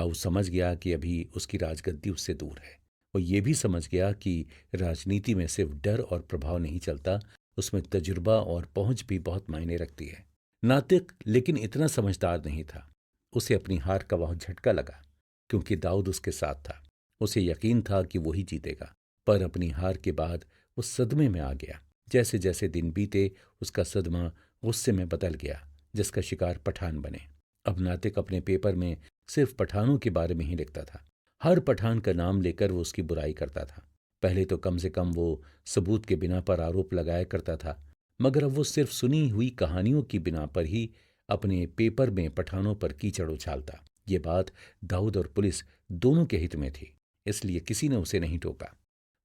दाऊद समझ गया कि अभी उसकी राजगद्दी उससे दूर है। वो ये भी समझ गया कि राजनीति में सिर्फ डर और प्रभाव नहीं चलता, उसमें तजुर्बा और पहुंच भी बहुत मायने रखती है। नातिक लेकिन इतना समझदार नहीं था। उसे अपनी हार का बहुत झटका लगा, क्योंकि दाऊद उसके साथ था। उसे यकीन था कि वही जीतेगा, पर अपनी हार के बाद वो सदमे में आ गया। जैसे जैसे दिन बीते, उसका सदमा गुस्से में बदल गया, जिसका शिकार पठान बने। अब नातिक अपने पेपर में सिर्फ पठानों के बारे में ही लिखता था। हर पठान का नाम लेकर वो उसकी बुराई करता था। पहले तो कम से कम वो सबूत के बिना पर आरोप लगाया करता था, मगर अब वो सिर्फ सुनी हुई कहानियों की बिना पर ही अपने पेपर में पठानों पर कीचड़ उछालता। ये बात दाऊद और पुलिस दोनों के हित में थी, इसलिए किसी ने उसे नहीं टोका।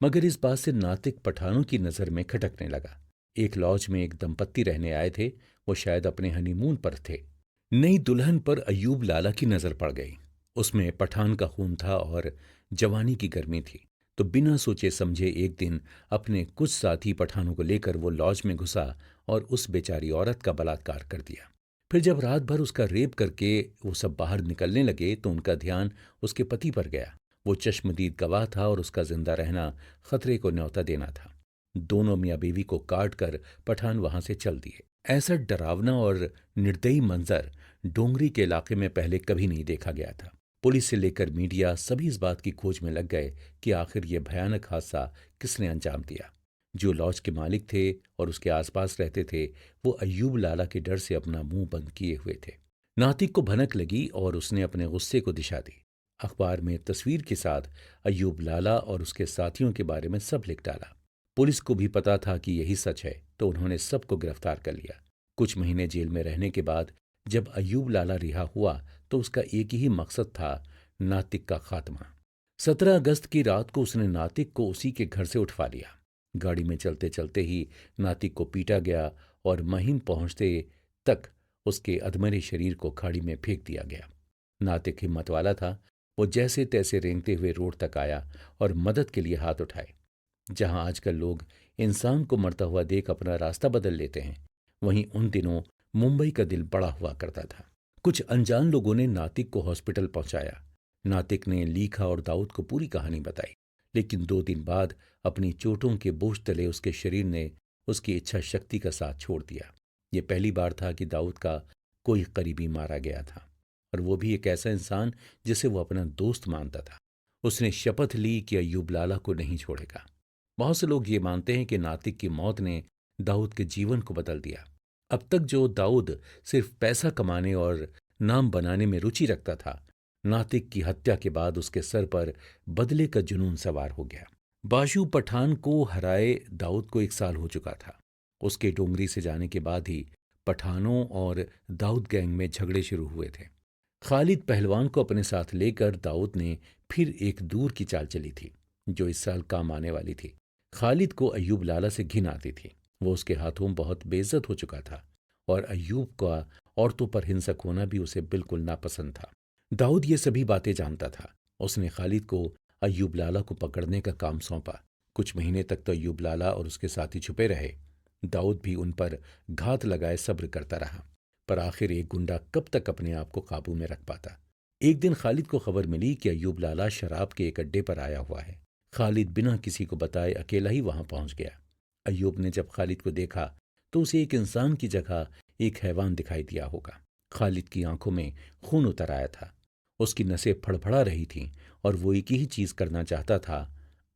मगर इस बात से नातिक पठानों की नज़र में खटकने लगा। एक लॉज में एक दंपत्ति रहने आए थे। वो शायद अपने हनीमून पर थे। नई दुल्हन पर अय्यूब लाला की नज़र पड़ गई। उसमें पठान का खून था और जवानी की गर्मी थी। तो बिना सोचे समझे एक दिन अपने कुछ साथी पठानों को लेकर वो लॉज में घुसा और उस बेचारी औरत का बलात्कार कर दिया। फिर जब रात भर उसका रेप करके वो सब बाहर निकलने लगे तो उनका ध्यान उसके पति पर गया। वो चश्मदीद गवाह था और उसका जिंदा रहना खतरे को न्योता देना था। दोनों मियाँ बीवी को काट कर पठान वहां से चल दिए। ऐसा डरावना और निर्दयी मंजर डोंगरी के इलाके में पहले कभी नहीं देखा गया था। पुलिस से लेकर मीडिया सभी इस बात की खोज में लग गए कि आखिर यह भयानक हादसा किसने अंजाम दिया। जो लॉज के मालिक थे और उसके आसपास रहते थे, वो अय्यूब लाला के डर से अपना मुंह बंद किए हुए थे। नातिक को भनक लगी और उसने अपने गुस्से को दिशा दी। अखबार में तस्वीर के साथ अय्यूब लाला और उसके साथियों के बारे में सब लिख डाला। पुलिस को भी पता था कि यही सच है, तो उन्होंने सबको गिरफ्तार कर लिया। कुछ महीने जेल में रहने के बाद जब अय्यूब लाला रिहा हुआ तो उसका एक ही मकसद था, नातिक का खात्मा। 17 अगस्त की रात को उसने नातिक को उसी के घर से उठवा लिया। गाड़ी में चलते चलते ही नातिक को पीटा गया और महिम पहुंचते तक उसके अधमरे शरीर को खाड़ी में फेंक दिया गया। नातिक हिम्मत वाला था। वो जैसे तैसे रेंगते हुए रोड तक आया और मदद के लिए हाथ उठाए। जहां आजकल लोग इंसान को मरता हुआ देख अपना रास्ता बदल लेते हैं, वहीं उन दिनों मुंबई का दिल बड़ा हुआ करता था। कुछ अनजान लोगों ने नातिक को हॉस्पिटल पहुंचाया। नातिक ने लीखा और दाऊद को पूरी कहानी बताई, लेकिन 2 दिन बाद अपनी चोटों के बोझ तले उसके शरीर ने उसकी इच्छा शक्ति का साथ छोड़ दिया। ये पहली बार था कि दाऊद का कोई करीबी मारा गया था, और वो भी एक ऐसा इंसान जिसे वो अपना दोस्त मानता था। उसने शपथ ली कि अय्यूब लाला को नहीं छोड़ेगा। बहुत से लोग ये मानते हैं कि नातिक की मौत ने दाऊद के जीवन को बदल दिया। अब तक जो दाऊद सिर्फ पैसा कमाने और नाम बनाने में रुचि रखता था, नातिक की हत्या के बाद उसके सर पर बदले का जुनून सवार हो गया। बाशु पठान को हराए दाऊद को 1 साल हो चुका था। उसके डोंगरी से जाने के बाद ही पठानों और दाऊद गैंग में झगड़े शुरू हुए थे। खालिद पहलवान को अपने साथ लेकर दाऊद ने फिर एक दूर की चाल चली थी, जो इस साल काम आने वाली थी। खालिद को अय्यूब लाला से घिन आती थी। वो उसके हाथों बहुत बेइज्जत हो चुका था, और अय्यूब का औरतों पर हिंसक होना भी उसे बिल्कुल नापसंद था। दाऊद ये सभी बातें जानता था। उसने खालिद को अय्यूब लाला को पकड़ने का काम सौंपा। कुछ महीने तक तो अय्यूब लाला और उसके साथी छुपे रहे। दाऊद भी उन पर घात लगाए सब्र करता रहा, पर आखिर एक गुंडा कब तक अपने आप को काबू में रख पाता। एक दिन खालिद को खबर मिली कि अय्यूब लाला शराब के एक अड्डे पर आया हुआ है। खालिद बिना किसी को बताए अकेला ही वहां पहुंच गया। अय्यूब ने जब खालिद को देखा तो उसे एक इंसान की जगह एक हैवान दिखाई दिया होगा। खालिद की आंखों में खून उतर आया था। उसकी नसें फड़फड़ा रही थीं और वो एक ही चीज करना चाहता था,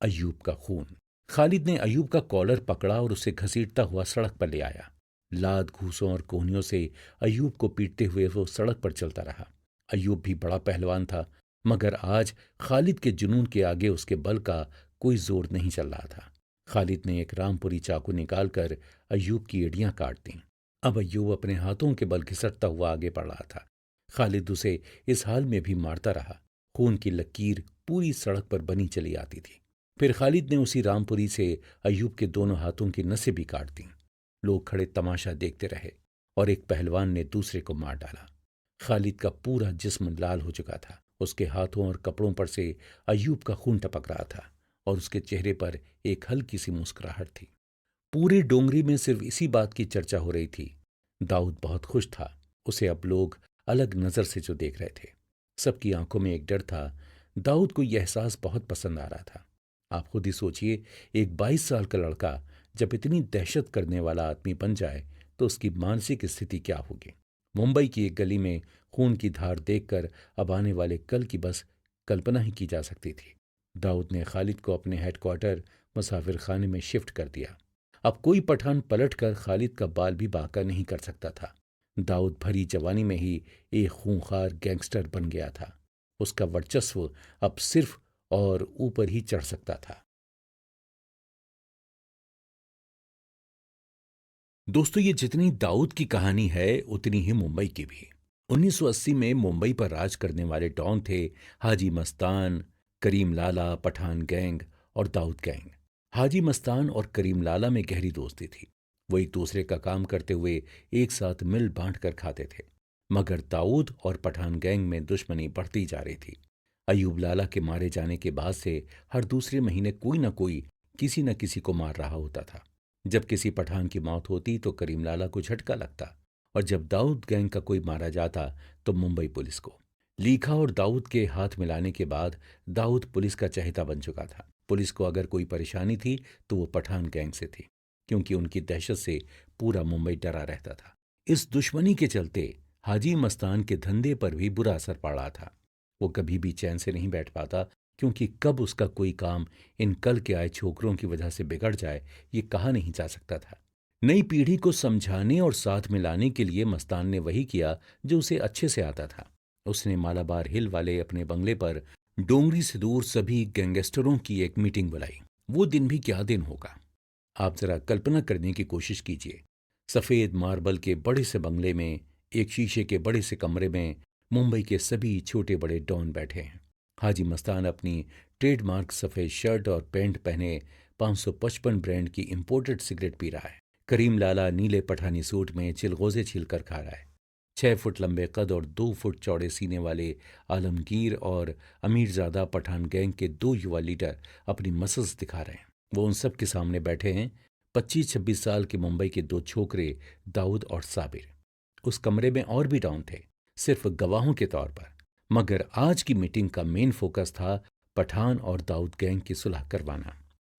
अय्यूब का खून। खालिद ने अय्यूब का कॉलर पकड़ा और उसे घसीटता हुआ सड़क पर ले आया। लात घूंसों और कोहनियों से अय्यूब को पीटते हुए वो सड़क पर चलता रहा। अय्यूब भी बड़ा पहलवान था, मगर आज खालिद के जुनून के आगे उसके बल का कोई जोर नहीं चल रहा था। खालिद ने एक रामपुरी चाकू निकालकर अय्यूब की एड़ियां काट दी। अब अय्यूब अपने हाथों के बल घिसटता हुआ आगे बढ़ रहा था। खालिद उसे इस हाल में भी मारता रहा। खून की लकीर पूरी सड़क पर बनी चली आती थी। फिर खालिद ने उसी रामपुरी से अय्यूब के दोनों हाथों की नसें भी काट दी। लोग खड़े तमाशा देखते रहे और एक पहलवान ने दूसरे को मार डाला। खालिद का पूरा जिस्म लाल हो चुका था। उसके हाथों और कपड़ों पर से अय्यूब का खून टपक रहा था और उसके चेहरे पर एक हल्की सी मुस्कुराहट थी। पूरी डोंगरी में सिर्फ इसी बात की चर्चा हो रही थी। दाऊद बहुत खुश था। उसे अब लोग अलग नजर से जो देख रहे थे। सबकी आंखों में एक डर था। दाऊद को यह एहसास बहुत पसंद आ रहा था। आप खुद ही सोचिए, एक 22 साल का लड़का जब इतनी दहशत करने वाला आदमी बन जाए तो उसकी मानसिक स्थिति क्या होगी। मुंबई की एक गली में खून की धार देखकर अब आने वाले कल की बस कल्पना ही की जा सकती थी। दाऊद ने खालिद को अपने हेडक्वार्टर मुसाफिर खाने में शिफ्ट कर दिया। अब कोई पठान पलटकर खालिद का बाल भी बांका नहीं कर सकता था। दाऊद भरी जवानी में ही एक खूंखार गैंगस्टर बन गया था। उसका वर्चस्व अब सिर्फ और ऊपर ही चढ़ सकता था। दोस्तों, ये जितनी दाऊद की कहानी है उतनी ही मुंबई की भी। 1980 में मुंबई पर राज करने वाले डॉन थे हाजी मस्तान, करीम लाला, पठान गैंग और दाऊद गैंग। हाजी मस्तान और करीम लाला में गहरी दोस्ती थी। वो एक दूसरे का काम करते हुए एक साथ मिल बांट कर खाते थे। मगर दाऊद और पठान गैंग में दुश्मनी बढ़ती जा रही थी। अयूब लाला के मारे जाने के बाद से हर दूसरे महीने कोई न कोई किसी न किसी को मार रहा होता था। जब किसी पठान की मौत होती तो करीम लाला को झटका लगता, और जब दाऊद गैंग का कोई मारा जाता तो मुंबई पुलिस को। लीखा और दाऊद के हाथ मिलाने के बाद दाऊद पुलिस का चहेता बन चुका था। पुलिस को अगर कोई परेशानी थी तो वो पठान गैंग से थी, क्योंकि उनकी दहशत से पूरा मुंबई डरा रहता था। इस दुश्मनी के चलते हाजी मस्तान के धंधे पर भी बुरा असर पड़ रहा था। वो कभी भी चैन से नहीं बैठ पाता, क्योंकि कब उसका कोई काम इन कल के आए छोकरों की वजह से बिगड़ जाए ये कहा नहीं जा सकता था। नई पीढ़ी को समझाने और साथ मिलाने के लिए मस्तान ने वही किया जो उसे अच्छे से आता था। उसने मालाबार हिल वाले अपने बंगले पर डोंगरी से दूर सभी गैंगस्टरों की एक मीटिंग बुलाई। वो दिन भी क्या दिन होगा। आप जरा कल्पना करने की कोशिश कीजिए। सफेद मार्बल के बड़े से बंगले में एक शीशे के बड़े से कमरे में मुंबई के सभी छोटे बड़े डॉन बैठे हैं। हाजी मस्तान अपनी ट्रेडमार्क सफेद शर्ट और पैंट पहने 555 ब्रांड की इंपोर्टेड सिगरेट पी रहा है। करीम लाला नीले पठानी सूट में चिलगोजे छीलकर खा रहा है। 6 फुट लंबे कद और 2 फुट चौड़े सीने वाले आलमगीर और अमीरजादा पठान गैंग के दो युवा लीडर अपनी मसल्स दिखा रहे हैं। वो उन सब के सामने बैठे हैं 25-26 साल के मुंबई के दो छोकरे, दाऊद और साबिर। उस कमरे में और भी डॉन थे, सिर्फ गवाहों के तौर पर। मगर आज की मीटिंग का मेन फोकस था पठान और दाऊद गैंग की सुलह करवाना।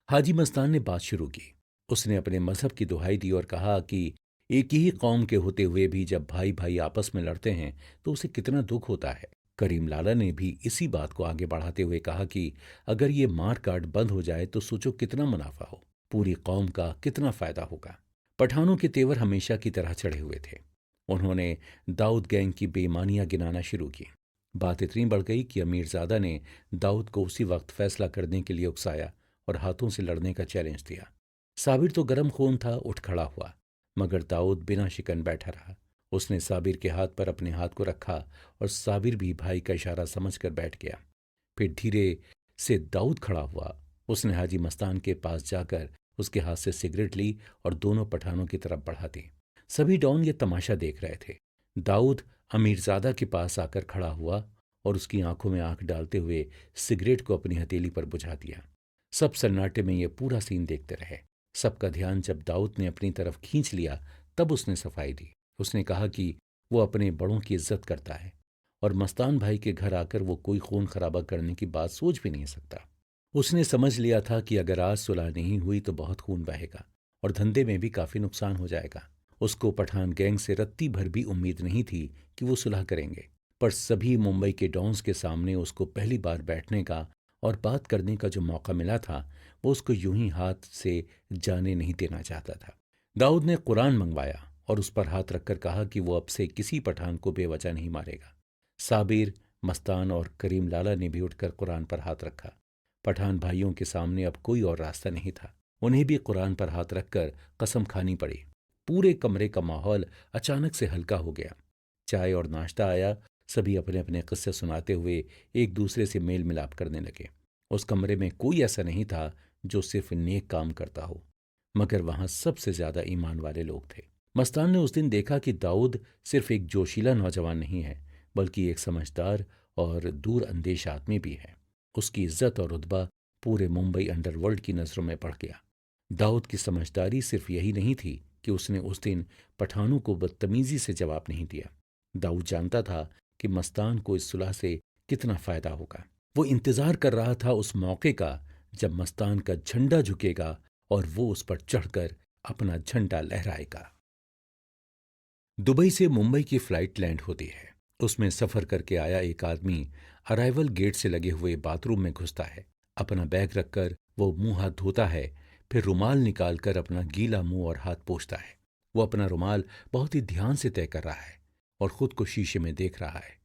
हाजी मस्तान ने बात शुरू की। उसने अपने मजहब की दुहाई दी और कहा कि एक ही कौम के होते हुए भी जब भाई भाई आपस में लड़ते हैं तो उसे कितना दुख होता है। करीम लाला ने भी इसी बात को आगे बढ़ाते हुए कहा कि अगर ये मार काट बंद हो जाए तो सोचो कितना मुनाफा हो, पूरी कौम का कितना फायदा होगा। पठानों के तेवर हमेशा की तरह चढ़े हुए थे। उन्होंने दाऊद गैंग की बेईमानियां गिनाना शुरू की। बात इतनी बढ़ गई कि अमीरजादा ने दाऊद को उसी वक्त फैसला करने के लिए उकसाया और हाथों से लड़ने का चैलेंज दिया। साबिर तो गर्म खून था, उठ खड़ा हुआ। मगर दाऊद बिना शिकन बैठा रहा। उसने साबिर के हाथ पर अपने हाथ को रखा और साबिर भी भाई का इशारा समझकर बैठ गया। फिर धीरे से दाऊद खड़ा हुआ। उसने हाजी मस्तान के पास जाकर उसके हाथ से सिगरेट ली और दोनों पठानों की तरफ बढ़ा दी। सभी डॉन ये तमाशा देख रहे थे। दाऊद अमीरजादा के पास आकर खड़ा हुआ और उसकी आंखों में आंख डालते हुए सिगरेट को अपनी हथेली पर बुझा दिया। सब सन्नाटे में ये पूरा सीन देखते रहे। सबका ध्यान जब दाऊद ने अपनी तरफ खींच लिया तब उसने सफाई दी। उसने कहा कि वो अपने बड़ों की इज्जत करता है और मस्तान भाई के घर आकर वो कोई खून खराबा करने की बात सोच भी नहीं सकता। उसने समझ लिया था कि अगर आज सुलह नहीं हुई तो बहुत खून बहेगा और धंधे में भी काफी नुकसान हो जाएगा। उसको पठान गैंग से रत्ती भर भी उम्मीद नहीं थी कि वो सुलह करेंगे, पर सभी मुंबई के डॉन्स के सामने उसको पहली बार बैठने का और बात करने का जो मौका मिला था वो उसको यूं ही हाथ से जाने नहीं देना चाहता था। दाऊद ने कुरान मंगवाया और उस पर हाथ रखकर कहा कि वो अब से किसी पठान को बेवजह नहीं मारेगा। साबिर, मस्तान और करीम लाला ने भी उठकर कुरान पर हाथ रखा। पठान भाइयों के सामने अब कोई और रास्ता नहीं था। उन्हें भी कुरान पर हाथ रखकर कसम खानी पड़ी। पूरे कमरे का माहौल अचानक से हल्का हो गया। चाय और नाश्ता आया। सभी अपने अपने किस्से सुनाते हुए एक दूसरे से मेल मिलाप करने लगे। उस कमरे में कोई ऐसा नहीं था जो सिर्फ नेक काम करता हो, मगर वहां सबसे ज्यादा ईमान वाले लोग थे। मस्तान ने उस दिन देखा कि दाऊद सिर्फ एक जोशीला नौजवान नहीं है, बल्कि एक समझदार और दूर अंदेश आदमी भी है। उसकी इज्जत और रुतबा पूरे मुंबई अंडरवर्ल्ड की नजरों में पड़ गया। दाऊद की समझदारी सिर्फ यही नहीं थी कि उसने उस दिन पठानों को बदतमीजी से जवाब नहीं दिया। दाऊद जानता था कि मस्तान को इस सुलह से कितना फायदा होगा। वो इंतजार कर रहा था उस मौके का जब मस्तान का झंडा झुकेगा और वो उस पर चढ़कर अपना झंडा लहराएगा। दुबई से मुंबई की फ्लाइट लैंड होती है। उसमें सफर करके आया एक आदमी अराइवल गेट से लगे हुए बाथरूम में घुसता है। अपना बैग रखकर वो मुंह हाथ धोता है, फिर रुमाल निकालकर अपना गीला मुंह और हाथ पोंछता है। वो अपना रुमाल बहुत ही ध्यान से तय कर रहा है और खुद को शीशे में देख रहा है।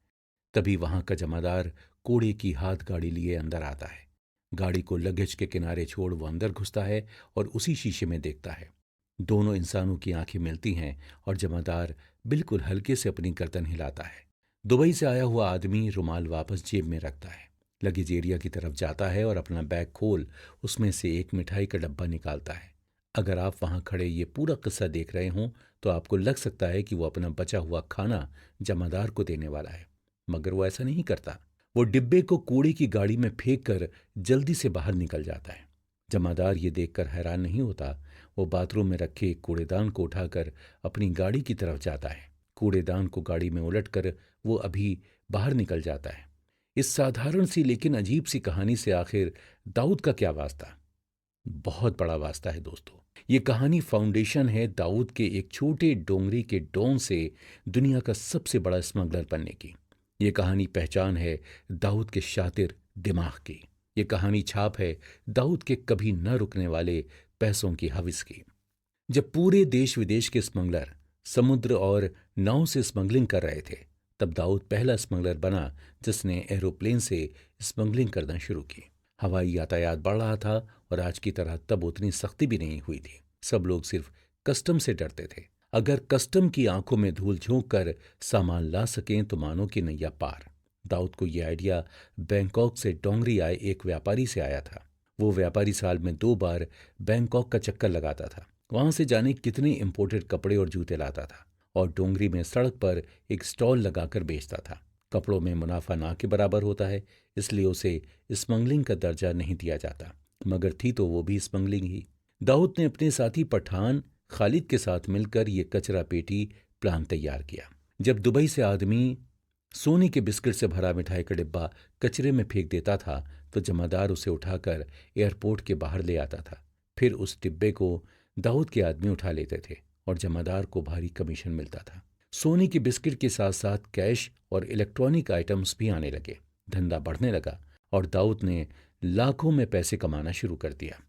तभी वहां का जमादार कूड़े की हाथ गाड़ी लिए अंदर आता है। गाड़ी को लगेज के किनारे छोड़ वो अंदर घुसता है और उसी शीशे में देखता है। दोनों इंसानों की आंखें मिलती हैं और जमादार बिल्कुल हल्के से अपनी गर्दन हिलाता है। दुबई से आया हुआ आदमी रुमाल वापस जेब में रखता है, लगेज एरिया की तरफ जाता है और अपना बैग खोल उसमें से एक मिठाई का डब्बा निकालता है। अगर आप वहां खड़े ये पूरा किस्सा देख रहे हों तो आपको लग सकता है कि वो अपना बचा हुआ खाना जमादार को देने वाला है, मगर वो ऐसा नहीं करता। वो डिब्बे को कूड़े की गाड़ी में फेंक कर जल्दी से बाहर निकल जाता है। जमादार ये देखकर हैरान नहीं होता। वो बाथरूम में रखे एक कूड़ेदान को उठाकर अपनी गाड़ी की तरफ जाता है। कूड़ेदान को गाड़ी में उलटकर वो अभी बाहर निकल जाता है। इस साधारण सी लेकिन अजीब सी कहानी से आखिर दाऊद का क्या वास्ता? बहुत बड़ा वास्ता है दोस्तों। ये कहानी फाउंडेशन है दाऊद के एक छोटे डोंगरी के डॉन से दुनिया का सबसे बड़ा स्मगलर बनने की। ये कहानी पहचान है दाऊद के शातिर दिमाग की। ये कहानी छाप है दाऊद के कभी न रुकने वाले पैसों की हविस की। जब पूरे देश विदेश के स्मगलर समुद्र और नाव से स्मगलिंग कर रहे थे, तब दाऊद पहला स्मगलर बना जिसने एरोप्लेन से स्मगलिंग करना शुरू की। हवाई यातायात बढ़ रहा था और आज की तरह तब उतनी सख्ती भी नहीं हुई थी। सब लोग सिर्फ कस्टम से डरते थे। अगर कस्टम की आंखों में धूल झोंक कर सामान ला सकें तो मानो कि नैया पार। दाऊद को यह आइडिया बैंकॉक से डोंगरी आए एक व्यापारी से आया था। वो व्यापारी साल में 2 बार बैंकॉक का चक्कर लगाता था। वहां से जाने कितने इंपोर्टेड कपड़े और जूते लाता था और डोंगरी में सड़क पर एक स्टॉल लगाकर बेचता था। कपड़ों में मुनाफा ना के बराबर होता है, इसलिए उसे स्मगलिंग का दर्जा नहीं दिया जाता, मगर थी तो वो भी स्मगलिंग ही। दाऊद ने अपने साथी पठान खालिद के साथ मिलकर ये कचरा पेटी प्लान तैयार किया। जब दुबई से आदमी सोने के बिस्किट से भरा मिठाई का डिब्बा कचरे में फेंक देता था तो जमादार उसे उठाकर एयरपोर्ट के बाहर ले आता था। फिर उस डिब्बे को दाऊद के आदमी उठा लेते थे और जमादार को भारी कमीशन मिलता था। सोने के बिस्किट के साथ साथ कैश और इलेक्ट्रॉनिक आइटम्स भी आने लगे। धंधा बढ़ने लगा और दाऊद ने लाखों में पैसे कमाना शुरू कर दिया।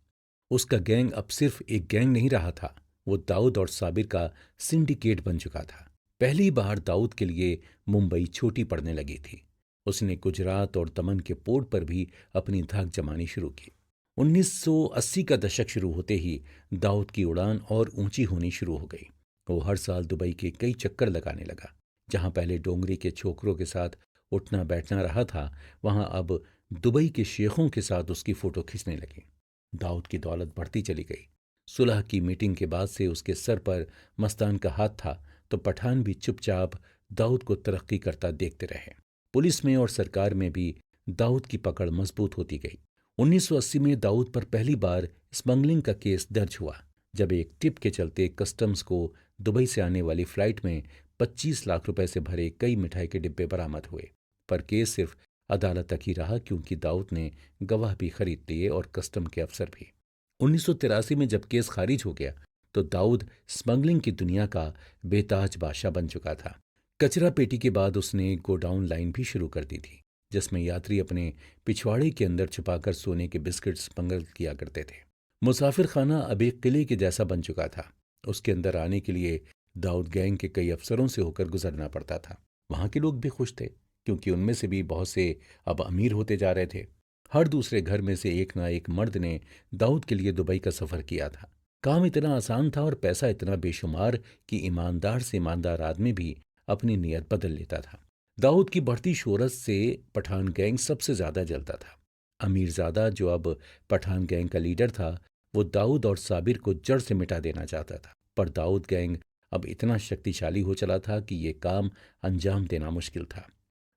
उसका गैंग अब सिर्फ एक गैंग नहीं रहा था, वो दाऊद और साबिर का सिंडिकेट बन चुका था। पहली बार दाऊद के लिए मुंबई छोटी पड़ने लगी थी। उसने गुजरात और दमन के पोर्ट पर भी अपनी धाक जमानी शुरू की। 1980 का दशक शुरू होते ही दाऊद की उड़ान और ऊंची होनी शुरू हो गई। वो हर साल दुबई के कई चक्कर लगाने लगा। जहां पहले डोंगरी के छोकरों के साथ उठना बैठना रहा था, वहां अब दुबई के शेखों के साथ उसकी फोटो खींचने लगी। दाऊद की दौलत बढ़ती चली गई। सुलह की मीटिंग के बाद से उसके सर पर मस्तान का हाथ था, तो पठान भी चुपचाप दाऊद को तरक्की करता देखते रहे। पुलिस में और सरकार में भी दाऊद की पकड़ मजबूत होती गई। 1980 में दाऊद पर पहली बार स्मगलिंग का केस दर्ज हुआ, जब एक टिप के चलते कस्टम्स को दुबई से आने वाली फ्लाइट में 25 लाख रुपए से भरे कई मिठाई के डिब्बे बरामद हुए। पर केस सिर्फ अदालत तक ही रहा, क्योंकि दाऊद ने गवाह भी खरीद लिए और कस्टम के अफसर भी। 1983 में जब केस खारिज हो गया तो दाऊद स्मगलिंग की दुनिया का बेताज बादशाह बन चुका था। कचरा पेटी के बाद उसने गोडाउन लाइन भी शुरू कर दी थी, जिसमें यात्री अपने पिछवाड़े के अंदर छुपाकर सोने के बिस्किट स्मगल किया करते थे। मुसाफिर खाना अब एक किले के जैसा बन चुका था। उसके अंदर आने के लिए दाऊद गैंग के कई अफसरों से होकर गुजरना पड़ता था। वहां के लोग भी खुश थे, क्योंकि उनमें से भी बहुत से अब अमीर होते जा रहे थे। हर दूसरे घर में से एक ना एक मर्द ने दाऊद के लिए दुबई का सफर किया था। काम इतना आसान था और पैसा इतना बेशुमार कि ईमानदार से ईमानदार आदमी भी अपनी नीयत बदल लेता था। दाऊद की बढ़ती शोहरत से पठान गैंग सबसे ज्यादा जलता था। अमीरजादा, जो अब पठान गैंग का लीडर था, वो दाऊद और साबिर को जड़ से मिटा देना चाहता था। पर दाऊद गैंग अब इतना शक्तिशाली हो चला था कि ये काम अंजाम देना मुश्किल था।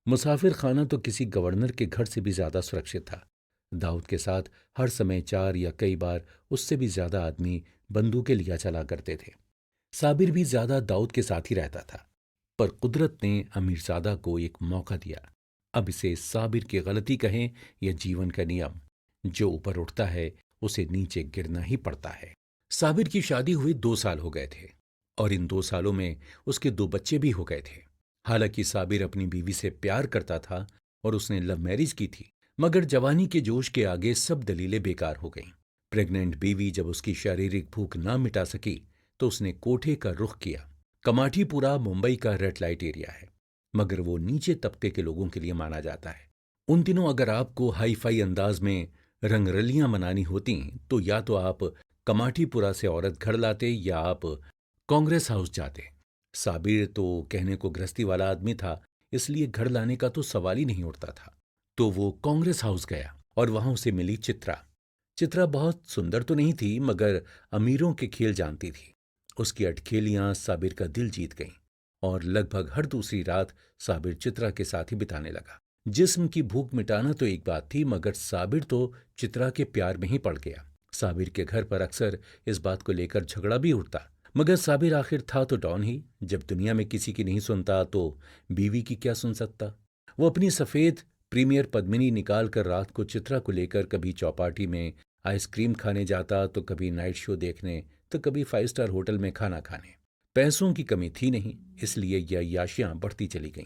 मुसाफिर खाना तो किसी गवर्नर के घर से भी ज्यादा सुरक्षित था। दाऊद के साथ हर समय 4 या कई बार उससे भी ज्यादा आदमी बंदूकें लिया चला करते थे। साबिर भी ज्यादा दाऊद के साथ ही रहता था। पर कुदरत ने अमीरजादा को एक मौका दिया। अब इसे साबिर की गलती कहें या जीवन का नियम, जो ऊपर उठता है उसे नीचे गिरना ही पड़ता है। साबिर की शादी हुई 2 साल हो गए थे और इन 2 सालों में उसके 2 बच्चे भी हो गए थे। हालांकि साबिर अपनी बीवी से प्यार करता था और उसने लव मैरिज की थी, मगर जवानी के जोश के आगे सब दलीलें बेकार हो गईं। प्रेग्नेंट बीवी जब उसकी शारीरिक भूख ना मिटा सकी तो उसने कोठे का रुख किया। कमाठीपुरा मुंबई का रेड लाइट एरिया है, मगर वो नीचे तबके के लोगों के लिए माना जाता है। उन दिनों अगर आपको हाई फाई अंदाज में रंगरलियां मनानी होती तो या तो आप कमाठीपुरा से औरत घर लाते या आप कांग्रेस हाउस जाते। साबिर तो कहने को गृहस्थी वाला आदमी था, इसलिए घर लाने का तो सवाल ही नहीं उठता था। तो वो कांग्रेस हाउस गया और वहां उसे मिली चित्रा। चित्रा बहुत सुंदर तो नहीं थी, मगर अमीरों के खेल जानती थी। उसकी अटखेलियां साबिर का दिल जीत गईं और लगभग हर दूसरी रात साबिर चित्रा के साथ ही बिताने लगा। जिस्म की भूख मिटाना तो एक बात थी, मगर साबिर तो चित्रा के प्यार में ही पड़ गया। साबिर के घर पर अक्सर इस बात को लेकर झगड़ा भी उठता, मगर साबिर आखिर था तो डॉन ही। जब दुनिया में किसी की नहीं सुनता तो बीवी की क्या सुन सकता। वो अपनी सफेद प्रीमियर पद्मिनी निकाल कर रात को चित्रा को लेकर कभी चौपाटी में आइसक्रीम खाने जाता, तो कभी नाइट शो देखने, तो कभी 5 स्टार होटल में खाना खाने। पैसों की कमी थी नहीं, इसलिए यह याशियां बढ़ती चली गईं।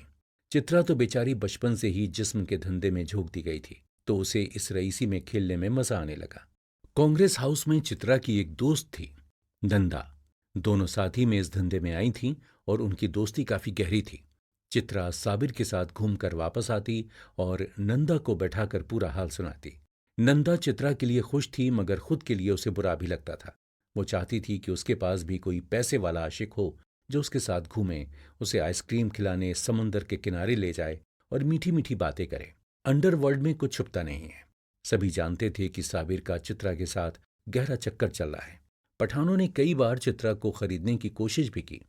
चित्रा तो बेचारी बचपन से ही जिस्म के धंधे में झोंक दी गई थी, तो उसे इस रईसी में खेलने में मजा आने लगा। कांग्रेस हाउस में चित्रा की एक दोस्त थी, नंदा। दोनों साथ ही में इस धंधे में आई थीं और उनकी दोस्ती काफी गहरी थी। चित्रा साबिर के साथ घूमकर वापस आती और नंदा को बैठाकर पूरा हाल सुनाती। नंदा चित्रा के लिए खुश थी, मगर खुद के लिए उसे बुरा भी लगता था। वो चाहती थी कि उसके पास भी कोई पैसे वाला आशिक हो जो उसके साथ घूमे, उसे आइसक्रीम खिलाने, समुंदर के किनारे ले जाए और मीठी मीठी बातें करे। अंडरवर्ल्ड में कुछ छुपता नहीं है। सभी जानते थे कि साबिर का चित्रा के साथ गहरा चक्कर चल रहा है। पठानों ने कई बार चित्रा को खरीदने की कोशिश भी की,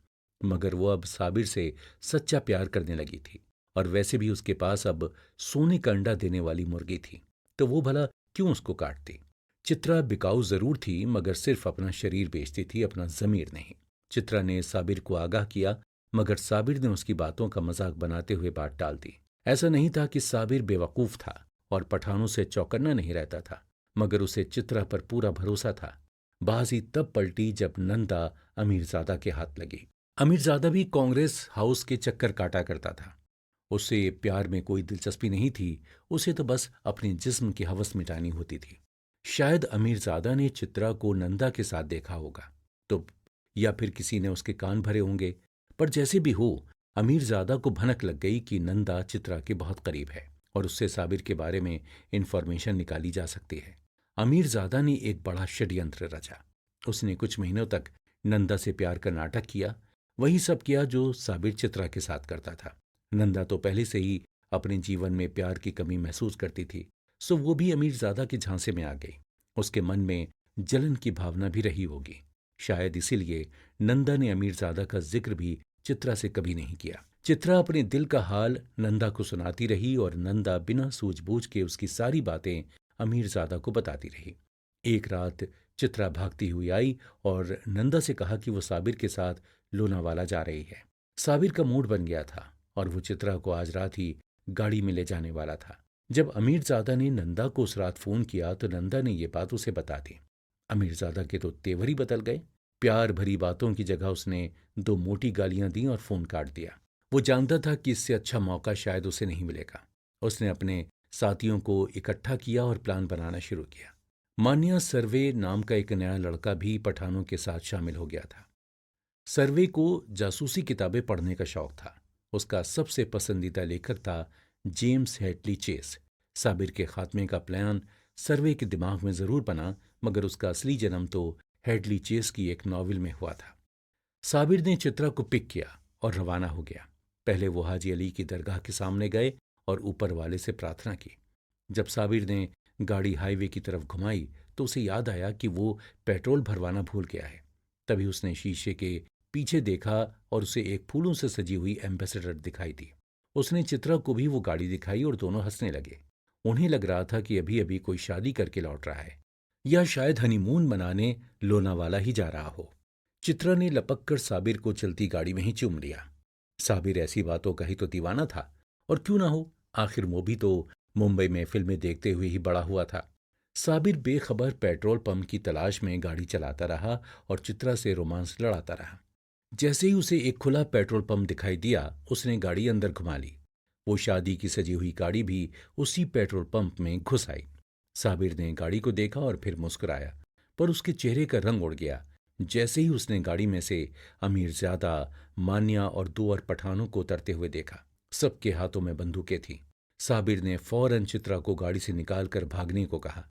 मगर वो अब साबिर से सच्चा प्यार करने लगी थी और वैसे भी उसके पास अब सोने का अंडा देने वाली मुर्गी थी, तो वो भला क्यों उसको काटती। चित्रा बिकाऊ जरूर थी, मगर सिर्फ अपना शरीर बेचती थी, अपना जमीर नहीं। चित्रा ने साबिर को आगाह किया, मगर साबिर ने उसकी बातों का मजाक बनाते हुए बात टाल दी। ऐसा नहीं था कि साबिर बेवकूफ था और पठानों से चौकन्ना नहीं रहता था, मगर उसे चित्रा पर पूरा भरोसा था। बाजी तब पलटी जब नंदा अमीरजादा के हाथ लगी। अमीरजादा भी कांग्रेस हाउस के चक्कर काटा करता था। उसे प्यार में कोई दिलचस्पी नहीं थी, उसे तो बस अपने जिस्म की हवस मिटानी होती थी। शायद अमीरजादा ने चित्रा को नंदा के साथ देखा होगा, तो या फिर किसी ने उसके कान भरे होंगे। पर जैसे भी हो, अमीरजादा को भनक लग गई कि नंदा चित्रा के बहुत करीब है और उससे साबिर के बारे में इंफॉर्मेशन निकाली जा सकती है। अमीरजादा ने एक बड़ा षड्यंत्र रचा। उसने कुछ महीनों तक नंदा से प्यार का नाटक किया, वही सब किया जो साबिर चित्रा के साथ करता था। नंदा तो पहले से ही अपने जीवन में प्यार की कमी महसूस करती थी, सो वो भी अमीरजादा के झांसे में आ गई। उसके मन में जलन की भावना भी रही होगी। शायद इसीलिए नंदा ने अमीरजादा का जिक्र भी चित्रा से कभी नहीं किया। चित्रा अपने दिल का हाल नंदा को सुनाती रही और नंदा बिना सूझबूझ के उसकी सारी बातें अमीरजादा को बताती रही। एक रात चित्रा भागती हुई आई और नंदा से कहा कि वो साबिर के साथ लोनावाला जा रही है। साबिर का मूड बन गया था और वो चित्रा को आज रात ही गाड़ी में ले जाने वाला था। जब अमीरजादा ने नंदा को उस रात फोन किया तो नंदा ने ये बात उसे बता दी। अमीरजादा के तो तेवर ही बदल गए। प्यार भरी बातों की जगह उसने 2 मोटी गालियां दी और फोन काट दिया। वो जानता था कि इससे अच्छा मौका शायद उसे नहीं मिलेगा। उसने अपने साथियों को इकट्ठा किया और प्लान बनाना शुरू किया। मान्या सर्वे नाम का एक नया लड़का भी पठानों के साथ शामिल हो गया था। सर्वे को जासूसी किताबें पढ़ने का शौक था। उसका सबसे पसंदीदा लेखक था जेम्स हेडली चेस। साबिर के खात्मे का प्लान सर्वे के दिमाग में जरूर बना, मगर उसका असली जन्म तो हेडली चेस की एक नॉवेल में हुआ था। साबिर ने चित्रा को पिक किया और रवाना हो गया। पहले वो हाजी अली की दरगाह के सामने गए और ऊपर वाले से प्रार्थना की। जब साबिर ने गाड़ी हाईवे की तरफ घुमाई तो उसे याद आया कि वो पेट्रोल भरवाना भूल गया है। तभी उसने शीशे के पीछे देखा और उसे एक फूलों से सजी हुई एम्बेसडर दिखाई दी। उसने चित्रा को भी वो गाड़ी दिखाई और दोनों हंसने लगे। उन्हें लग रहा था कि अभी अभी कोई शादी करके लौट रहा है या शायद हनीमून मनाने लोनावाला ही जा रहा हो। चित्रा ने लपक कर साबिर को चलती गाड़ी में ही चूम लिया। साबिर ऐसी बातों का ही तो दीवाना था, और क्यों ना हो, आखिर वो भी तो मुंबई में फिल्में देखते हुए ही बड़ा हुआ था। साबिर बेखबर पेट्रोल पंप की तलाश में गाड़ी चलाता रहा और चित्रा से रोमांस लड़ाता रहा। जैसे ही उसे एक खुला पेट्रोल पंप दिखाई दिया, उसने गाड़ी अंदर घुमा ली। वो शादी की सजी हुई गाड़ी भी उसी पेट्रोल पंप में घुस आई। साबिर ने गाड़ी को देखा और फिर मुस्कुराया, पर उसके चेहरे का रंग उड़ गया जैसे ही उसने गाड़ी में से अमीरजादा, मान्या और दो और पठानों को उतरते हुए देखा। सबके हाथों में बंदूकें थीं। साबिर ने फौरन चित्रा को गाड़ी से निकालकर भागने को कहा।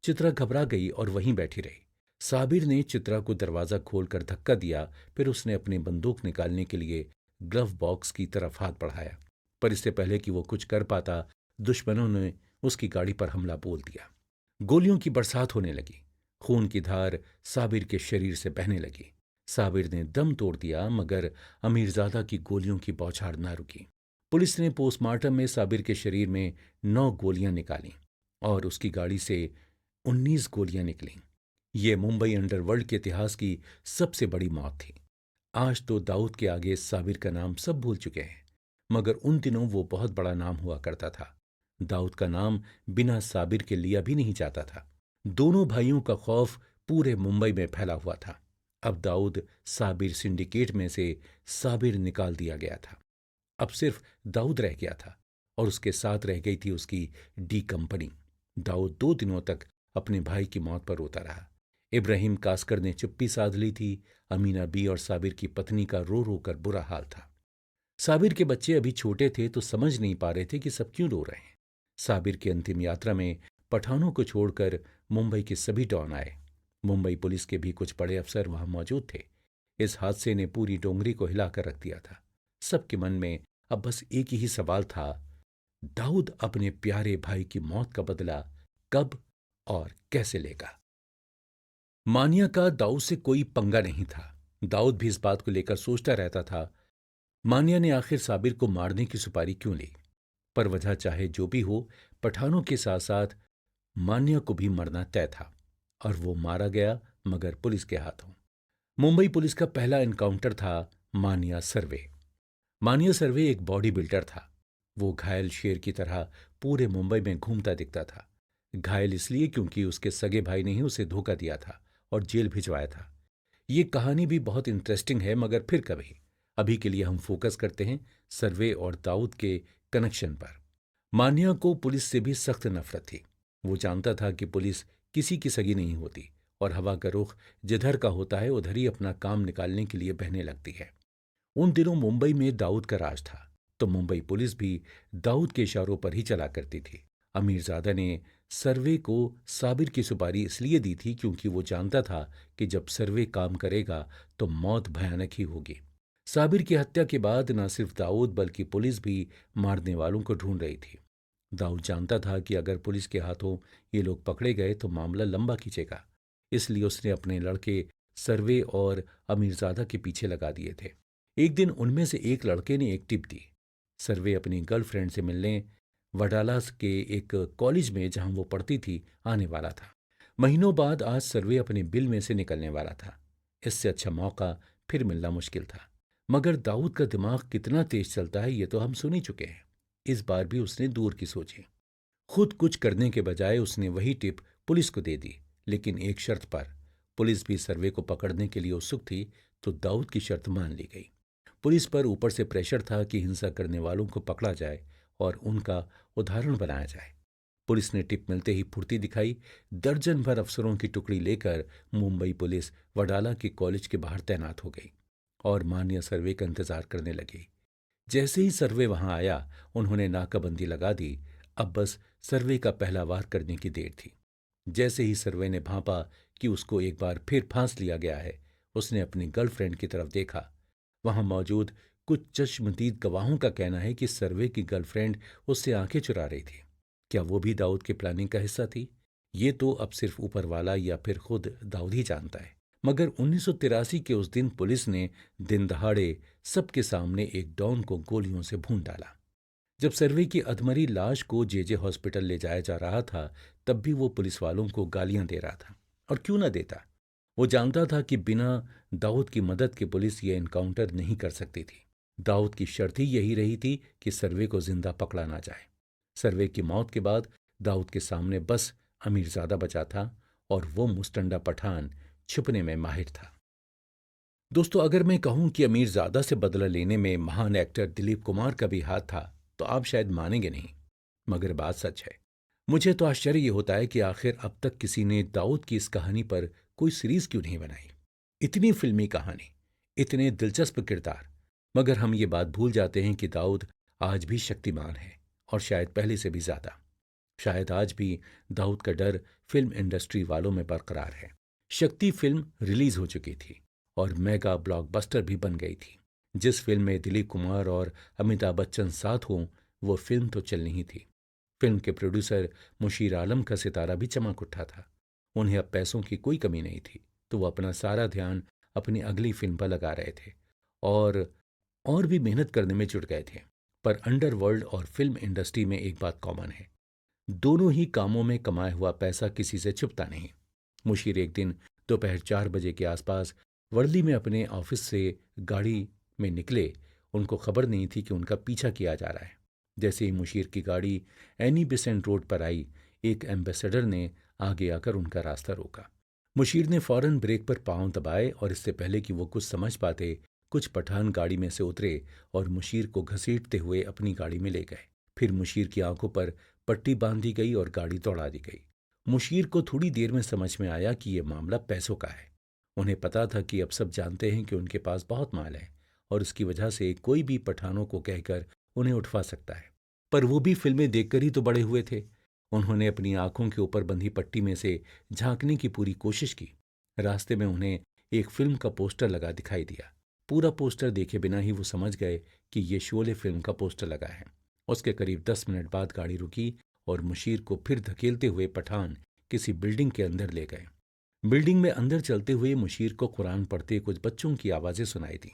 चित्रा घबरा गई और वहीं बैठी रही। साबिर ने चित्रा को दरवाजा खोलकर धक्का दिया, फिर उसने अपनी बंदूक निकालने के लिए ग्लव बॉक्स की तरफ हाथ बढ़ाया, पर इससे पहले कि वो कुछ कर पाता, दुश्मनों ने उसकी गाड़ी पर हमला बोल दिया। गोलियों की बरसात होने लगी। खून की धार साबिर के शरीर से बहने लगी। साबिर ने दम तोड़ दिया, मगर अमीरजादा की गोलियों की बौछार ना रुकी। पुलिस ने पोस्टमार्टम में साबिर के शरीर में 9 गोलियां निकालीं और उसकी गाड़ी से 19 गोलियां निकलीं। ये मुंबई अंडरवर्ल्ड के इतिहास की सबसे बड़ी मौत थी। आज तो दाऊद के आगे साबिर का नाम सब भूल चुके हैं, मगर उन दिनों वो बहुत बड़ा नाम हुआ करता था। दाऊद का नाम बिना साबिर के लिया भी नहीं जाता था। दोनों भाइयों का खौफ पूरे मुंबई में फैला हुआ था। अब दाऊद साबिर सिंडिकेट में से साबिर निकाल दिया गया था। अब सिर्फ दाऊद रह गया था और उसके साथ रह गई थी उसकी डी कंपनी। दाऊद 2 दिनों तक अपने भाई की मौत पर रोता रहा। इब्राहिम कास्कर ने चुप्पी साध ली थी। अमीना बी और साबिर की पत्नी का रो रो कर बुरा हाल था। साबिर के बच्चे अभी छोटे थे तो समझ नहीं पा रहे थे कि सब क्यों रो रहे हैं। साबिर की अंतिम यात्रा में पठानों को छोड़कर मुंबई के सभी डॉन आए। मुंबई पुलिस के भी कुछ बड़े अफसर वहां मौजूद थे। इस हादसे ने पूरी डोंगरी को हिलाकर रख दिया था। सबके मन में अब बस एक ही सवाल था, दाऊद अपने प्यारे भाई की मौत का बदला कब और कैसे लेगा। मानिया का दाऊद से कोई पंगा नहीं था। दाऊद भी इस बात को लेकर सोचता रहता था, मानिया ने आखिर साबिर को मारने की सुपारी क्यों ली। पर वजह चाहे जो भी हो, पठानों के साथ साथ मान्या को भी मरना तय था और वो मारा गया, मगर पुलिस के हाथों। मुंबई पुलिस का पहला एनकाउंटर था मानिया सर्वे। मानिया सर्वे एक बॉडी बिल्डर था। वो घायल शेर की तरह पूरे मुंबई में घूमता दिखता था। घायल इसलिए क्योंकि उसके सगे भाई ने ही उसे धोखा दिया था और जेल भिजवाया था। ये कहानी भी बहुत इंटरेस्टिंग है, मगर फिर कभी। अभी के लिए हम फोकस करते हैं सर्वे और दाऊद के कनेक्शन पर। मान्या को पुलिस से भी सख्त नफरत थी। वो जानता था कि पुलिस किसी की सगी नहीं होती और हवा का रुख जिधर का होता है उधर ही अपना काम निकालने के लिए बहने लगती है। उन दिनों मुंबई में दाऊद का राज था, तो मुंबई पुलिस भी दाऊद के इशारों पर ही चला करती थी। अमीरजादा ने सर्वे को साबिर की सुपारी इसलिए दी थी क्योंकि वो जानता था कि जब सर्वे काम करेगा तो मौत भयानक ही होगी। साबिर की हत्या के बाद न सिर्फ दाऊद बल्कि पुलिस भी मारने वालों को ढूंढ रही थी। दाऊद जानता था कि अगर पुलिस के हाथों ये लोग पकड़े गए तो मामला लंबा खींचेगा, इसलिए उसने अपने लड़के सर्वे और अमीरजादा के पीछे लगा दिए थे। एक दिन उनमें से एक लड़के ने एक टिप दी। सर्वे अपनी गर्लफ्रेंड से मिलने वडाला के एक कॉलेज में जहां वो पढ़ती थी आने वाला था। महीनों बाद आज सर्वे अपने बिल में से निकलने वाला था। इससे अच्छा मौका फिर मिलना मुश्किल था। मगर दाऊद का दिमाग कितना तेज चलता है ये तो हम सुन ही चुके हैं। इस बार भी उसने दूर की सोची। खुद कुछ करने के बजाय उसने वही टिप पुलिस को दे दी, लेकिन एक शर्त पर। पुलिस भी सर्वे को पकड़ने के लिए उत्सुक थी, तो दाऊद की शर्त मान ली गई। पुलिस पर ऊपर से प्रेशर था कि हिंसा करने वालों को पकड़ा जाए और उनका उदाहरण बनाया जाए। पुलिस ने टिप मिलते ही फुर्ती दिखाई। दर्जन भर अफसरों की टुकड़ी लेकर मुंबई पुलिस वडाला के कॉलेज के बाहर तैनात हो गई और मान्या सर्वे का इंतजार करने लगी। जैसे ही सर्वे वहां आया, उन्होंने नाकाबंदी लगा दी। अब बस सर्वे का पहला वार करने की देर थी। जैसे ही सर्वे ने भांपा कि उसको एक बार फिर फांस लिया गया है, उसने अपनी गर्लफ्रेंड की तरफ देखा। वहां मौजूद कुछ चश्मदीद गवाहों का कहना है कि सर्वे की गर्लफ्रेंड उससे आंखें चुरा रही थी। क्या वो भी दाऊद के प्लानिंग का हिस्सा थी? ये तो अब सिर्फ ऊपर वाला या फिर खुद दाऊद ही जानता है। मगर 1983 के उस दिन पुलिस ने दिन दहाड़े सबके सामने एक डॉन को गोलियों से भून डाला। जब सर्वे की अधमरी लाश को जेजे हॉस्पिटल ले जाया जा रहा था, तब भी वो पुलिस वालों को गालियां दे रहा था। और क्यों ना देता। वो जानता था कि बिना दाऊद की मदद के पुलिस ये एनकाउंटर नहीं कर सकती थी। दाऊद की शर्त ही यही रही थी कि सर्वे को जिंदा पकड़ा ना जाए। सर्वे की मौत के बाद दाऊद के सामने बस अमीरजादा बचा था और वो मुस्टंडा पठान छुपने में माहिर था। दोस्तों, अगर मैं कहूं कि अमीरजादा से बदला लेने में महान एक्टर दिलीप कुमार का भी हाथ था तो आप शायद मानेंगे नहीं, मगर बात सच है। मुझे तो आश्चर्य ये होता है कि आखिर अब तक किसी ने दाऊद की इस कहानी पर कोई सीरीज क्यों नहीं बनाई। इतनी फिल्मी कहानी, इतने दिलचस्प किरदार, मगर हम ये बात भूल जाते हैं कि दाऊद आज भी शक्तिमान है, और शायद पहले से भी ज्यादा। शायद आज भी दाऊद का डर फिल्म इंडस्ट्री वालों में बरकरार है। शक्ति फिल्म रिलीज हो चुकी थी और मेगा ब्लॉकबस्टर भी बन गई थी। जिस फिल्म में दिलीप कुमार और अमिताभ बच्चन साथ हों, वो फिल्म तो चलनी ही थी। फिल्म के प्रोड्यूसर मुशीर आलम का सितारा भी चमक उठा था। उन्हें अब पैसों की कोई कमी नहीं थी, तो वो अपना सारा ध्यान अपनी अगली फिल्म पर लगा रहे थे और और भी मेहनत करने में जुट गए थे। पर अंडरवर्ल्ड और फिल्म इंडस्ट्री में एक बात कॉमन है, दोनों ही कामों में कमाया हुआ पैसा किसी से छुपता नहीं। मुशीर एक दिन दोपहर 4 बजे के आसपास वर्ली में अपने ऑफिस से गाड़ी में निकले। उनको खबर नहीं थी कि उनका पीछा किया जा रहा है। जैसे ही मुशीर की गाड़ी एनी बिसेंट रोड पर आई, एक एम्बेसडर ने आगे आकर उनका रास्ता रोका। मुशीर ने फौरन ब्रेक पर पांव दबाए और इससे पहले कि वो कुछ समझ पाते, कुछ पठान गाड़ी में से उतरे और मुशीर को घसीटते हुए अपनी गाड़ी में ले गए। फिर मुशीर की आंखों पर पट्टी बांध दी गई और गाड़ी दौड़ा दी गई। मुशीर को थोड़ी देर में समझ में आया कि यह मामला पैसों का है। उन्हें पता था कि अब सब जानते हैं कि उनके पास बहुत माल है और उसकी वजह से कोई भी पठानों को कहकर उन्हें उठवा सकता है। पर वो भी फिल्में देखकर ही तो बड़े हुए थे। उन्होंने अपनी आंखों के ऊपर बंधी पट्टी में से झांकने की पूरी कोशिश की। रास्ते में उन्हें एक फिल्म का पोस्टर लगा दिखाई दिया। पूरा पोस्टर देखे बिना ही वो समझ गए कि ये शोले फिल्म का पोस्टर लगा है। उसके करीब 10 मिनट बाद गाड़ी रुकी और मुशीर को फिर धकेलते हुए पठान किसी बिल्डिंग के अंदर ले गए। बिल्डिंग में अंदर चलते हुए मुशीर को कुरान पढ़ते कुछ बच्चों की आवाजें सुनाई दी।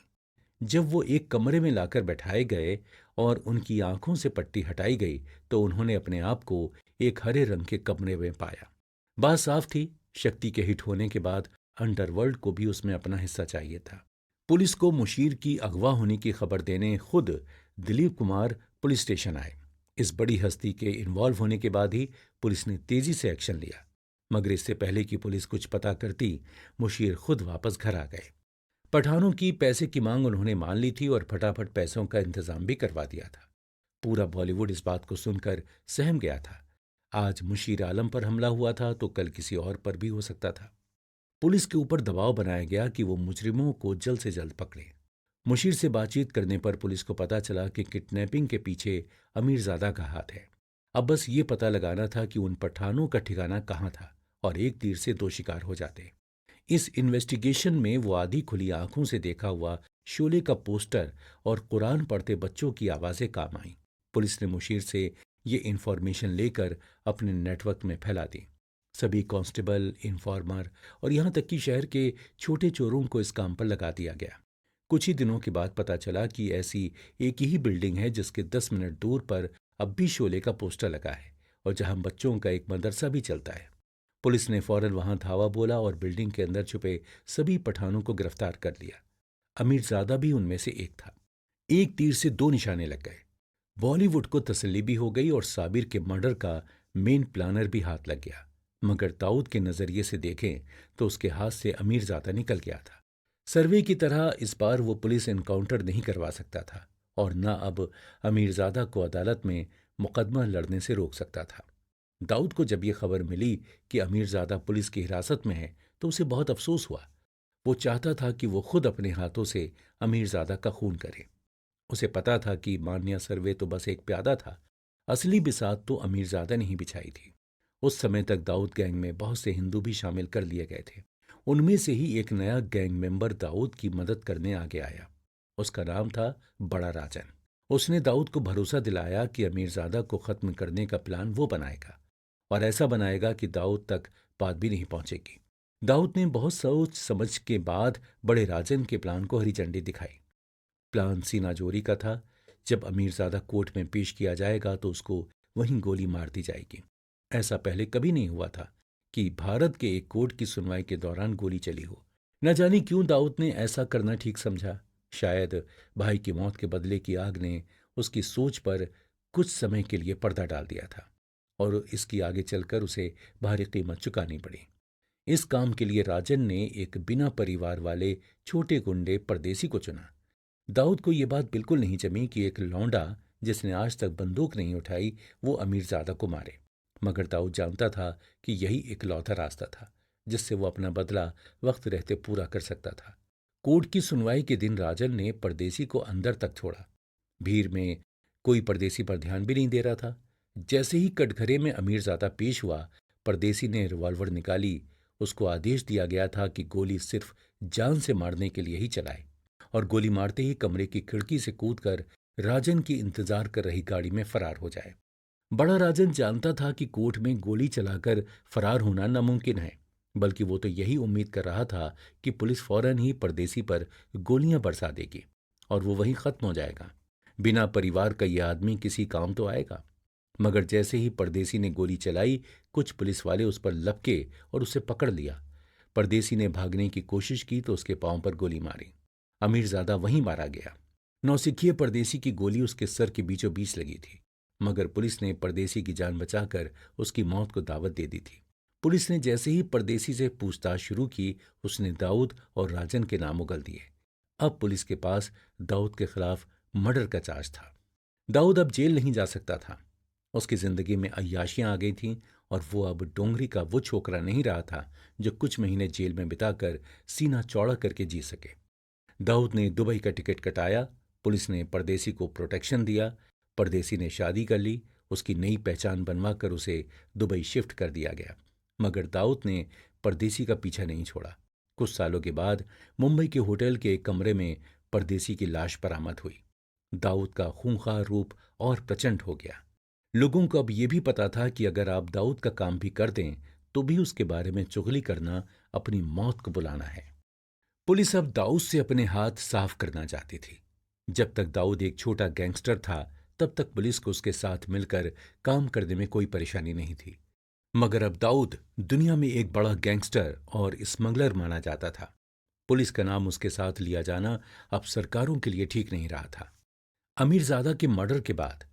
जब वो एक कमरे में लाकर बैठाए गए और उनकी आंखों से पट्टी हटाई गई, तो उन्होंने अपने आप को एक हरे रंग के कमरे में पाया। बात साफ थी, शक्ति के हिट होने के बाद अंडरवर्ल्ड को भी उसमें अपना हिस्सा चाहिए था। पुलिस को मुशीर की अगवा होने की खबर देने खुद दिलीप कुमार पुलिस स्टेशन आए। इस बड़ी हस्ती के इन्वॉल्व होने के बाद ही पुलिस ने तेजी से एक्शन लिया। मगर इससे पहले कि पुलिस कुछ पता करती, मुशीर खुद वापस घर आ गए। पठानों की पैसे की मांग उन्होंने मान ली थी और फटाफट पैसों का इंतजाम भी करवा दिया था। पूरा बॉलीवुड इस बात को सुनकर सहम गया था। आज मुशीर आलम पर हमला हुआ था तो कल किसी और पर भी हो सकता था। पुलिस के ऊपर दबाव बनाया गया कि वो मुजरिमों को जल्द से जल्द पकड़े। मुशीर से बातचीत करने पर पुलिस को पता चला कि किडनैपिंग के पीछे अमीरजादा का हाथ है। अब बस ये पता लगाना था कि उन पठानों का ठिकाना कहाँ था और एक तीर से दो शिकार हो जाते। इस इन्वेस्टिगेशन में वो आधी खुली आंखों से देखा हुआ शोले का पोस्टर और कुरान पढ़ते बच्चों की आवाजें काम आई। पुलिस ने मुशीर से ये इंफॉर्मेशन लेकर अपने नेटवर्क में फैला दी। सभी कांस्टेबल, इन्फॉर्मर और यहाँ तक कि शहर के छोटे चोरों को इस काम पर लगा दिया गया। कुछ ही दिनों के बाद पता चला कि ऐसी एक ही बिल्डिंग है जिसके 10 मिनट दूर पर अब भी शोले का पोस्टर लगा है और जहां बच्चों का एक मदरसा भी चलता है। पुलिस ने फौरन वहां धावा बोला और बिल्डिंग के अंदर छुपे सभी पठानों को गिरफ्तार कर लिया। अमीरजादा भी उनमें से एक था। एक तीर से दो निशाने लग गए। बॉलीवुड को तसल्ली भी हो गई और साबिर के मर्डर का मेन प्लानर भी हाथ लग गया। मगर दाऊद के नजरिए से देखें तो उसके हाथ से अमीरजादा निकल गया था। सर्वे की तरह इस बार वो पुलिस एनकाउंटर नहीं करवा सकता था और न अब अमीरजादा को अदालत में मुकदमा लड़ने से रोक सकता था। दाऊद को जब ये खबर मिली कि अमीरजादा पुलिस की हिरासत में है तो उसे बहुत अफसोस हुआ। वो चाहता था कि वो खुद अपने हाथों से अमीरजादा का खून करे। उसे पता था कि मान्या सर्वे तो बस एक प्यादा था, असली बिसात तो अमीरजादा ने ही बिछाई थी। उस समय तक दाऊद गैंग में बहुत से हिंदू भी शामिल कर लिए गए थे। उनमें से ही एक नया गैंग मेंबर दाऊद की मदद करने आगे आया। उसका नाम था बड़ा राजन। उसने दाऊद को भरोसा दिलाया कि अमीरजादा को खत्म करने का प्लान वो बनाएगा और ऐसा बनाएगा कि दाऊद तक बात भी नहीं पहुंचेगी। दाऊद ने बहुत सोच समझ के बाद बड़े राजन के प्लान को हरी झंडी दिखाई। प्लान सीना जोरी का था। जब अमीरजादा कोर्ट में पेश किया जाएगा तो उसको वहीं गोली मार दी जाएगी। ऐसा पहले कभी नहीं हुआ था कि भारत के एक कोर्ट की सुनवाई के दौरान गोली चली हो। न जाने क्यों दाऊद ने ऐसा करना ठीक समझा। शायद भाई की मौत के बदले की आग ने उसकी सोच पर कुछ समय के लिए पर्दा डाल दिया था और इसकी आगे चलकर उसे भारी कीमत चुकानी पड़ी। इस काम के लिए राजन ने एक बिना परिवार वाले छोटे गुंडे परदेसी को चुना। दाऊद को यह बात बिल्कुल नहीं जमी कि एक लौंडा जिसने आज तक बंदूक नहीं उठाई वो अमीरजादा को मारे। मगर दाऊद जानता था कि यही इकलौता रास्ता था जिससे वो अपना बदला वक्त रहते पूरा कर सकता था। कोर्ट की सुनवाई के दिन राजन ने परदेसी को अंदर तक छोड़ा। भीड़ में कोई परदेसी पर ध्यान भी नहीं दे रहा था। जैसे ही कटघरे में अमीरजादा पेश हुआ, परदेसी ने रिवॉल्वर निकाली। उसको आदेश दिया गया था कि गोली सिर्फ जान से मारने के लिए ही चलाए और गोली मारते ही कमरे की खिड़की से कूदकर राजन की इंतजार कर रही गाड़ी में फरार हो जाए। बड़ा राजन जानता था कि कोर्ट में गोली चलाकर फरार होना नामुमकिन है, बल्कि वो तो यही उम्मीद कर रहा था कि पुलिस फौरन ही परदेसी पर गोलियां बरसा देगी और वो वहीं खत्म हो जाएगा। बिना परिवार का यह आदमी किसी काम तो आएगा। मगर जैसे ही परदेसी ने गोली चलाई, कुछ पुलिस वाले उस पर लपके और उसे पकड़ लिया। परदेसी ने भागने की कोशिश की तो उसके पांव पर गोली मारी। अमीरजादा वहीं मारा गया। नौसिखिए परदेसी की गोली उसके सर के बीचों बीच लगी थी, मगर पुलिस ने परदेसी की जान बचाकर उसकी मौत को दावत दे दी थी। पुलिस ने जैसे ही परदेसी से पूछताछ शुरू की, उसने दाऊद और राजन के नाम उगल दिए। अब पुलिस के पास दाऊद के खिलाफ मर्डर का चार्ज था। दाऊद अब जेल नहीं जा सकता था। उसकी जिंदगी में अय्याशियां आ गई थीं और वो अब डोंगरी का वो छोकरा नहीं रहा था जो कुछ महीने जेल में बिताकर सीना चौड़ा करके जी सके। दाऊद ने दुबई का टिकट कटाया। पुलिस ने परदेसी को प्रोटेक्शन दिया। परदेसी ने शादी कर ली। उसकी नई पहचान बनवाकर उसे दुबई शिफ्ट कर दिया गया। मगर दाऊद ने परदेसी का पीछा नहीं छोड़ा। कुछ सालों के बाद मुंबई के होटल के एक कमरे में परदेसी की लाश बरामद हुई। दाऊद का खूंखार रूप और प्रचंड हो गया। लोगों को अब यह भी पता था कि अगर आप दाऊद का काम भी कर दें तो भी उसके बारे में चुगली करना अपनी मौत को बुलाना है। पुलिस अब दाऊद से अपने हाथ साफ करना चाहती थी। जब तक दाऊद एक छोटा गैंगस्टर था, तब तक पुलिस को उसके साथ मिलकर काम करने में कोई परेशानी नहीं थी। मगर अब दाऊद दुनिया में एक बड़ा गैंगस्टर और स्मगलर माना जाता था। पुलिस का नाम उसके साथ लिया जाना अब सरकारों के लिए ठीक नहीं रहा था। अमीरजादा के मर्डर के बाद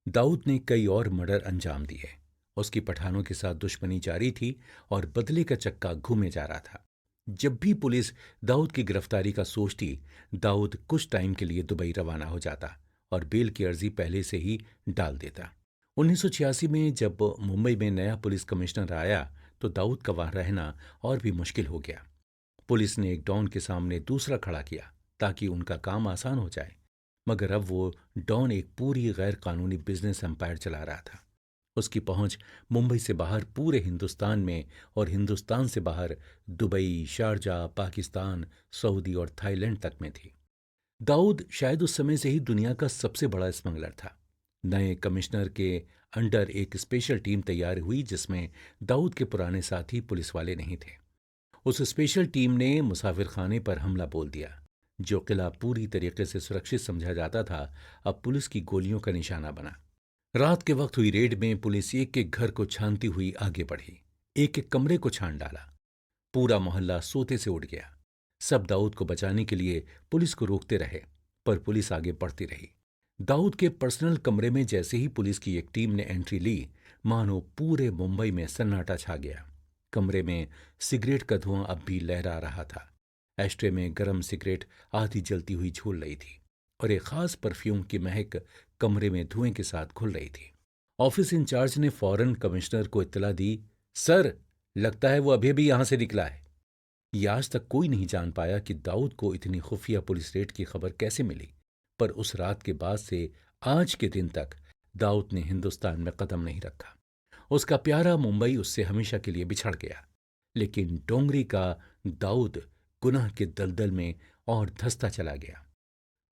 दाऊद ने कई और मर्डर अंजाम दिए। उसकी पठानों के साथ दुश्मनी जारी थी और बदले का चक्का घूमे जा रहा था। जब भी पुलिस दाऊद की गिरफ्तारी का सोचती, दाऊद कुछ टाइम के लिए दुबई रवाना हो जाता और बेल की अर्जी पहले से ही डाल देता। 1986 में जब मुंबई में नया पुलिस कमिश्नर आया तो दाऊद का वहां रहना और भी मुश्किल हो गया। पुलिस ने एक डॉन के सामने दूसरा खड़ा किया ताकि उनका काम आसान हो जाए। मगर अब वो डॉन एक पूरी गैर कानूनी बिजनेस एम्पायर चला रहा था। उसकी पहुंच मुंबई से बाहर पूरे हिंदुस्तान में और हिंदुस्तान से बाहर दुबई, शारजा, पाकिस्तान, सऊदी और थाईलैंड तक में थी। दाऊद शायद उस समय से ही दुनिया का सबसे बड़ा स्मगलर था। नए कमिश्नर के अंडर एक स्पेशल टीम तैयार हुई जिसमें दाऊद के पुराने साथी पुलिस वाले नहीं थे। उस स्पेशल टीम ने मुसाफिर खाने पर हमला बोल दिया। जो किला पूरी तरीके से सुरक्षित समझा जाता था, अब पुलिस की गोलियों का निशाना बना। रात के वक्त हुई रेड में पुलिस एक एक घर को छानती हुई आगे बढ़ी। एक एक कमरे को छान डाला। पूरा मोहल्ला सोते से उठ गया। सब दाऊद को बचाने के लिए पुलिस को रोकते रहे, पर पुलिस आगे बढ़ती रही। दाऊद के पर्सनल कमरे में जैसे ही पुलिस की एक टीम ने एंट्री ली, मानो पूरे मुंबई में सन्नाटा छा गया। कमरे में सिगरेट का धुआं अब भी लहरा रहा था। एस्ट्रे में गरम सिगरेट आधी जलती हुई झूल रही थी और एक खास परफ्यूम की महक कमरे में धुएं के साथ घुल रही थी। ऑफिस इंचार्ज ने फौरन कमिश्नर को इत्तला दी, सर, लगता है वो अभी भी यहां से निकला है। ये आज तक कोई नहीं जान पाया कि दाऊद को इतनी खुफिया पुलिस रेड की खबर कैसे मिली, पर उस रात के बाद से आज के दिन तक दाऊद ने हिंदुस्तान में कदम नहीं रखा। उसका प्यारा मुंबई उससे हमेशा के लिए बिछड़ गया। लेकिन डोंगरी का दाऊद गुनाह के दलदल में और धंसता चला गया।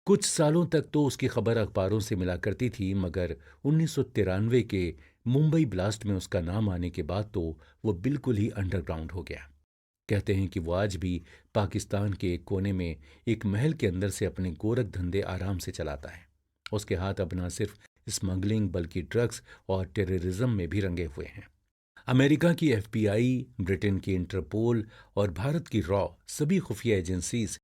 कुछ सालों तक तो उसकी खबर अखबारों से मिला करती थी, मगर 1993 के मुंबई ब्लास्ट में उसका नाम आने के बाद तो वो बिल्कुल ही अंडरग्राउंड हो गया। कहते हैं कि वो आज भी पाकिस्तान के एक कोने में एक महल के अंदर से अपने गोरख धंधे आराम से चलाता है। उसके हाथ अब न सिर्फ स्मगलिंग बल्कि ड्रग्स और टेररिज्म में भी रंगे हुए हैं। अमेरिका की FBI, ब्रिटेन की इंटरपोल और भारत की रॉ सभी खुफिया एजेंसीज